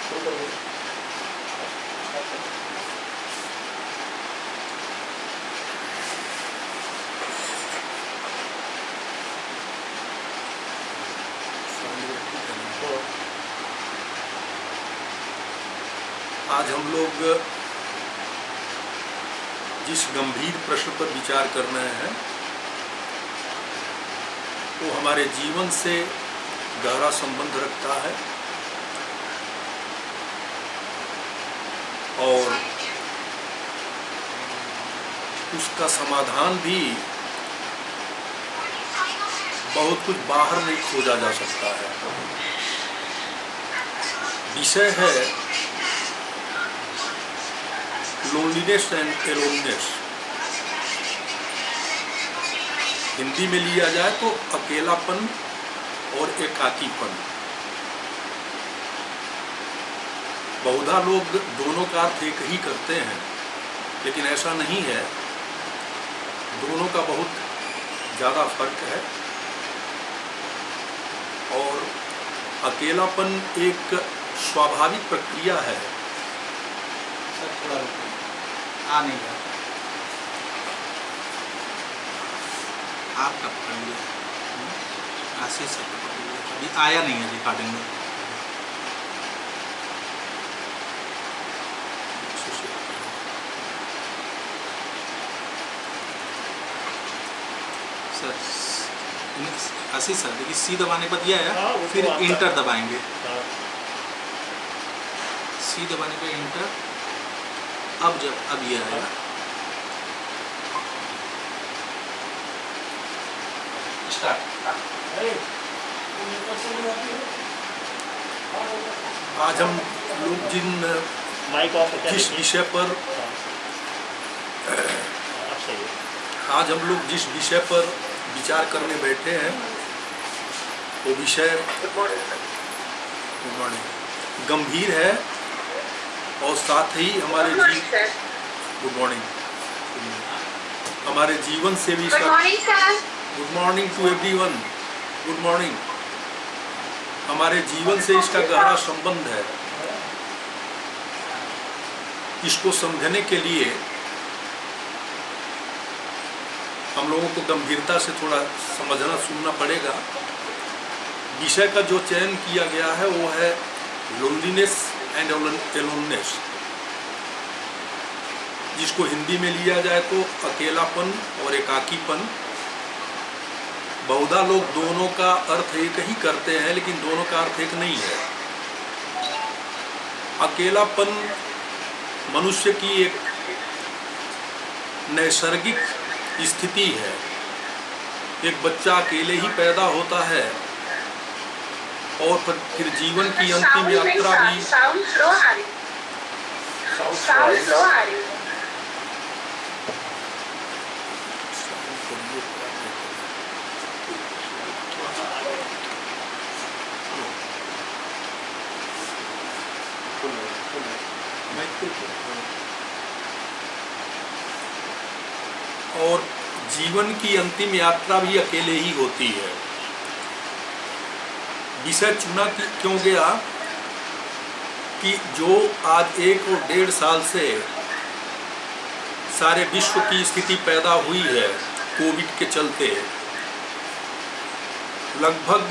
आज हम लोग जिस गंभीर प्रश्न पर विचार कर रहे हैं वो हमारे जीवन से गहरा संबंध रखता है और उसका समाधान भी बहुत कुछ बाहर नहीं खोजा जा सकता है। विषय है लोनलीनेस एंड एलोननेस। हिंदी में लिया जाए तो अकेलापन और एकाकीपन। बहुधा लोग दोनों का अर्थ एक ही करते हैं, लेकिन ऐसा नहीं है। दोनों का बहुत ज़्यादा फर्क है और अकेलापन एक स्वाभाविक प्रक्रिया है। सर थोड़ा रुको, आ नहीं रहा। आप कब पढ़ लिया? आशीष से पढ़ लिया, अभी आया नहीं है रिकॉर्डिंग में। सर आशीष सर देखिए, सी दबाने पर दिया है, फिर इंटर दबाएंगे। सी दबाने पर इंटर, अब ये आएगा। आज हम लोग जिस विषय पर विचार करने बैठे हैं वो विषय गंभीर है और साथ ही हमारे जीवन से भी good morning to everyone. Good morning. हमारे जीवन से इसका गहरा संबंध है। इसको समझने के लिए हम लोगों को गंभीरता से थोड़ा समझना सुनना पड़ेगा। विषय का जो चयन किया गया है वो है लोनलीनेस एंड एलोननेस, जिसको हिंदी में लिया जाए तो अकेलापन और एकाकीपन। बहुधा लोग दोनों का अर्थ एक ही करते हैं, लेकिन दोनों का अर्थ एक नहीं है। अकेलापन मनुष्य की एक नैसर्गिक स्थिति है। एक बच्चा अकेले ही पैदा होता है और फिर जीवन की अंतिम यात्रा भी और जीवन की अंतिम यात्रा भी अकेले ही होती है। विषय चुना क्यों गया कि जो आज 1 और 1.5 साल से सारे विश्व की स्थिति पैदा हुई है कोविड के चलते, लगभग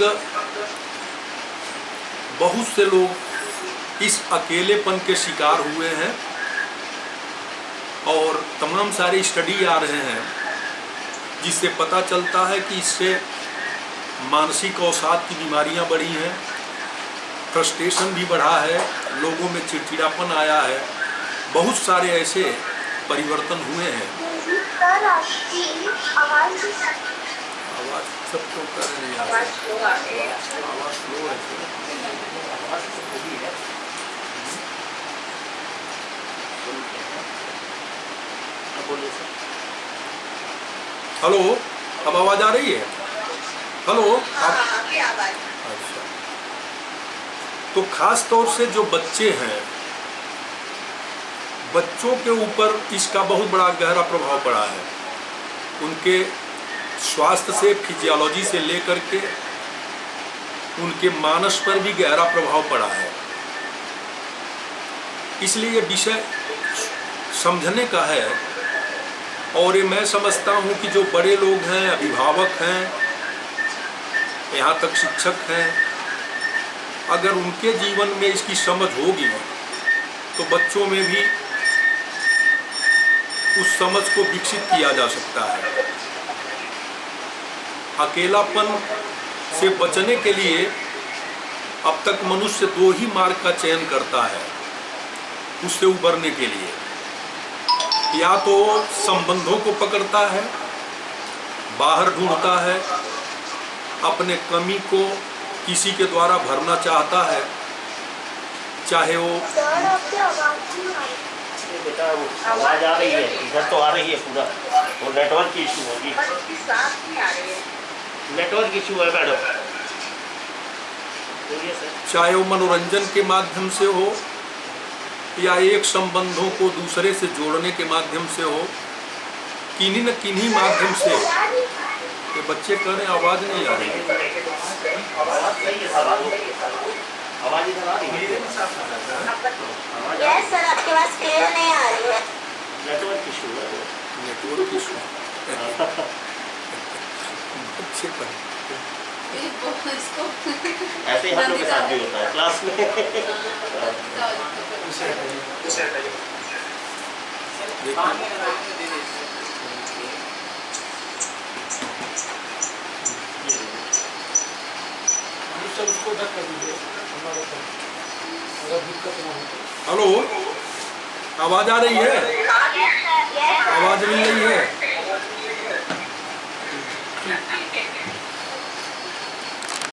बहुत से लोग इस अकेलेपन के शिकार हुए हैं और तमाम सारे स्टडी आ रहे हैं जिससे पता चलता है कि इससे मानसिक अवसाद की बीमारियां बढ़ी हैं, फ्रस्ट्रेशन भी बढ़ा है, लोगों में चिड़चिड़ापन आया है, बहुत सारे ऐसे परिवर्तन हुए हैं। आवाज सब क्यों कर रहे हैं? आवाज स्लो है। हेलो, अब आवाज आ रही है? हेलो, अच्छा। तो खास तौर से जो बच्चे हैं, बच्चों के ऊपर इसका बहुत बड़ा गहरा प्रभाव पड़ा है। उनके स्वास्थ्य से, फिजियोलॉजी से लेकर के उनके मानस पर भी गहरा प्रभाव पड़ा है। इसलिए ये विषय समझने का है। और ये मैं समझता हूँ कि जो बड़े लोग हैं, अभिभावक हैं, यहाँ तक शिक्षक हैं, अगर उनके जीवन में इसकी समझ होगी तो बच्चों में भी उस समझ को विकसित किया जा सकता है। अकेलापन से बचने के लिए अब तक मनुष्य 2 ही मार्ग का चयन करता है उससे उबरने के लिए। या तो संबंधों को पकड़ता है, बाहर ढूंढता है, अपने कमी को किसी के द्वारा भरना चाहता है, चाहे वो बेटा आवाज आ रही है, इधर तो आ रही है पूरा, वो नेटवर्क की इशू होगी, नेटवर्क इशू है मैडम। चाहे वो मनोरंजन के माध्यम से हो या एक संबंधों को दूसरे से जोड़ने के माध्यम से हो, किन्हीं न किन्हीं माध्यम से। ये बच्चे कह रहे हैं आवाज नहीं आ रही है। आवाज इधर आ रही है सर, आपके पास क्लियर नहीं आ रही है। नेटवर्क इशू है, नेटवर्क इशू बच्चे पर ऐसे ही हम लोग के साथ भी होता है क्लास में। हेलो, आवाज आ रही है? आवाज मिल रही है?